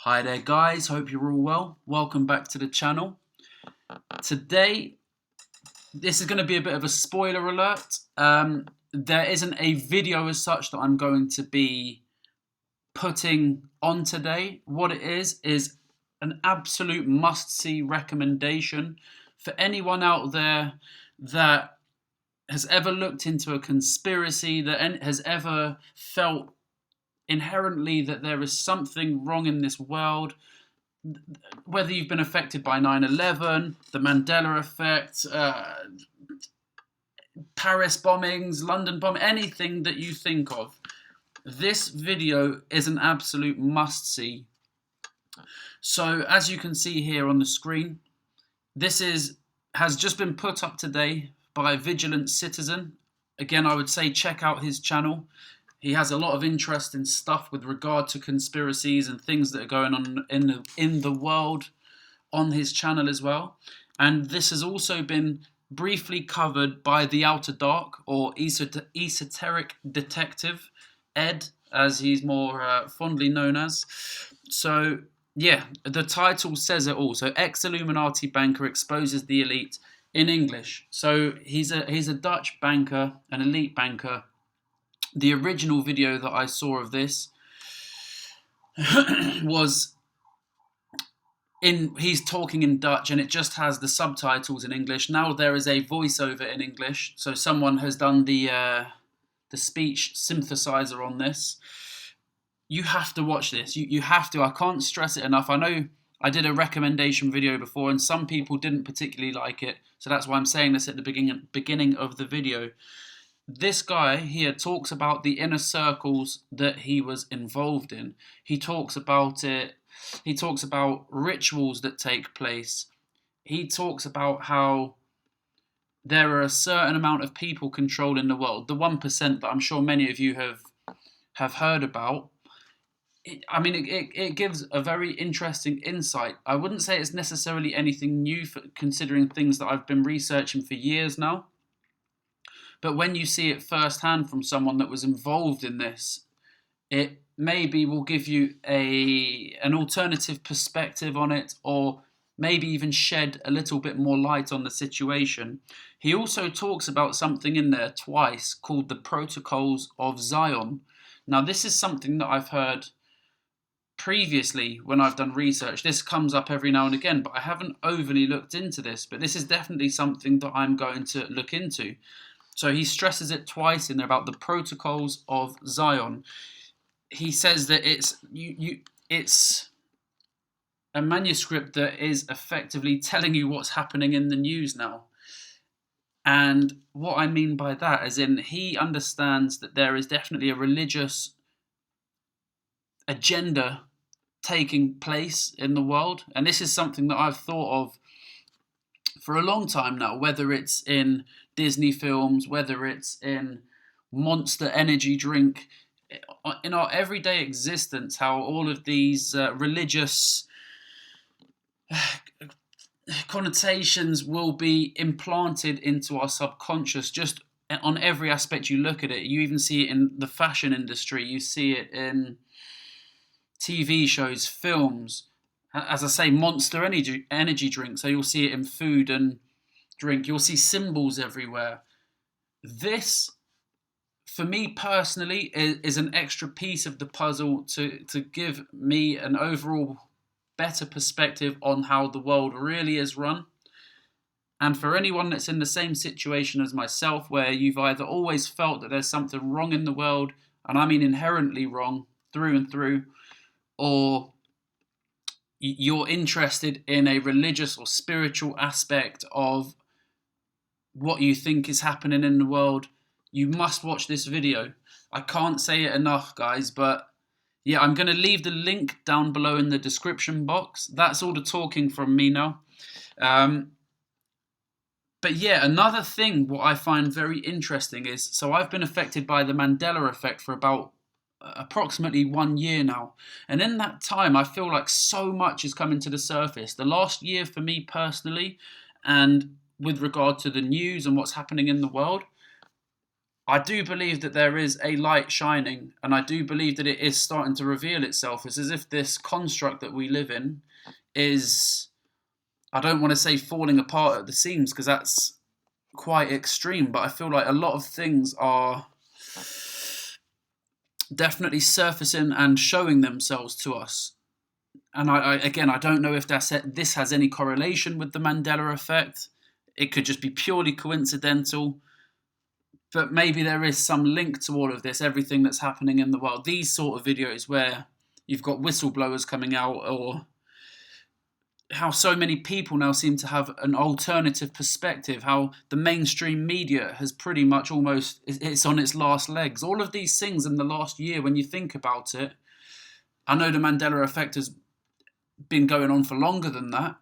Hi there guys, hope you're all well. Welcome back to the channel. Today, this is going to be a bit of a spoiler alert. There isn't a video as such that I'm going to be putting on today. What it is an absolute must-see recommendation for anyone out there that has ever looked into a conspiracy, that has ever felt inherently that there is something wrong in this world, whether you've been affected by 9/11, the Mandela effect, Paris bombings, London bombing, anything that you think of, this video is an absolute must-see. So as you can see here on the screen, this has just been put up today by Vigilant Citizen. Again, I would say check out his channel. He has a lot of interesting stuff with regard to conspiracies and things that are going on in the world on his channel as well. And this has also been briefly covered by the Outer Dark, or Esoteric Detective, Ed, as he's more fondly known as. So yeah, the title says it all. So ex-Illuminati banker exposes the elite in English. So he's a Dutch banker, an elite banker. The original video that I saw of this was he's talking in Dutch and it just has the subtitles in English. Now there is a voiceover in English, so someone has done the speech synthesizer on this. You have to watch this. You have to. I can't stress it enough. I know I did a recommendation video before and some people didn't particularly like it, so that's why I'm saying this at the beginning of the video. This guy here talks about the inner circles that he was involved in. He talks about it. He talks about rituals that take place. He talks about how there are a certain amount of people controlling the world. The 1% that I'm sure many of you have heard about. It gives a very interesting insight. I wouldn't say it's necessarily anything new, considering things that I've been researching for years now. But when you see it firsthand from someone that was involved in this, it maybe will give you an alternative perspective on it, or maybe even shed a little bit more light on the situation. He also talks about something in there twice called the Protocols of Zion. Now, this is something that I've heard previously when I've done research. This comes up every now and again, but I haven't overly looked into this. But this is definitely something that I'm going to look into. So he stresses it twice in there about the Protocols of Zion. He says that it's a manuscript that is effectively telling you what's happening in the news now. And what I mean by that is he understands that there is definitely a religious agenda taking place in the world. And this is something that I've thought of for a long time now, whether it's in Disney films, whether it's in Monster energy drink, in our everyday existence, how all of these religious connotations will be implanted into our subconscious just on every aspect you look at it. You even see it in the fashion industry, you see it in TV shows, films. As I say, Monster energy drink, so you'll see it in food and drink. You'll see symbols everywhere. This, for me personally, is an extra piece of the puzzle to give me an overall better perspective on how the world really is run. And for anyone that's in the same situation as myself, where you've either always felt that there's something wrong in the world, and I mean inherently wrong through and through, or you're interested in a religious or spiritual aspect of what you think is happening in the world, you must watch this video. I can't say it enough, guys, but yeah, I'm going to leave the link down below in the description box. That's all the talking from me now. But yeah, another thing what I find very interesting is, so I've been affected by the Mandela effect for about approximately 1 year now, and in that time I feel like so much is coming to the surface. The last year for me personally, and with regard to the news and what's happening in the world, I do believe that there is a light shining, and I do believe that it is starting to reveal itself. It's as if this construct that we live in is, I don't want to say falling apart at the seams because that's quite extreme, but I feel like a lot of things are definitely surfacing and showing themselves to us. And I don't know if this has any correlation with the Mandela effect. It could just be purely coincidental. But maybe there is some link to all of this, everything that's happening in the world. These sort of videos where you've got whistleblowers coming out, or how so many people now seem to have an alternative perspective, how the mainstream media has pretty much almost, it's on its last legs. All of these things in the last year, when you think about it, I know the Mandela effect has been going on for longer than that,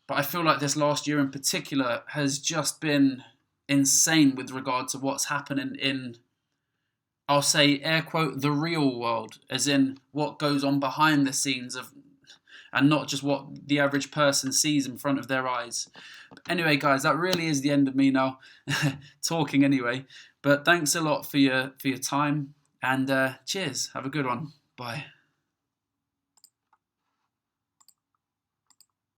but I feel like this last year in particular has just been insane with regard to what's happening in, I'll say, air quote, the real world, as in what goes on behind the scenes of, and not just what the average person sees in front of their eyes. Anyway, guys, that really is the end of me now talking anyway. But thanks a lot for your time, and cheers. Have a good one. Bye.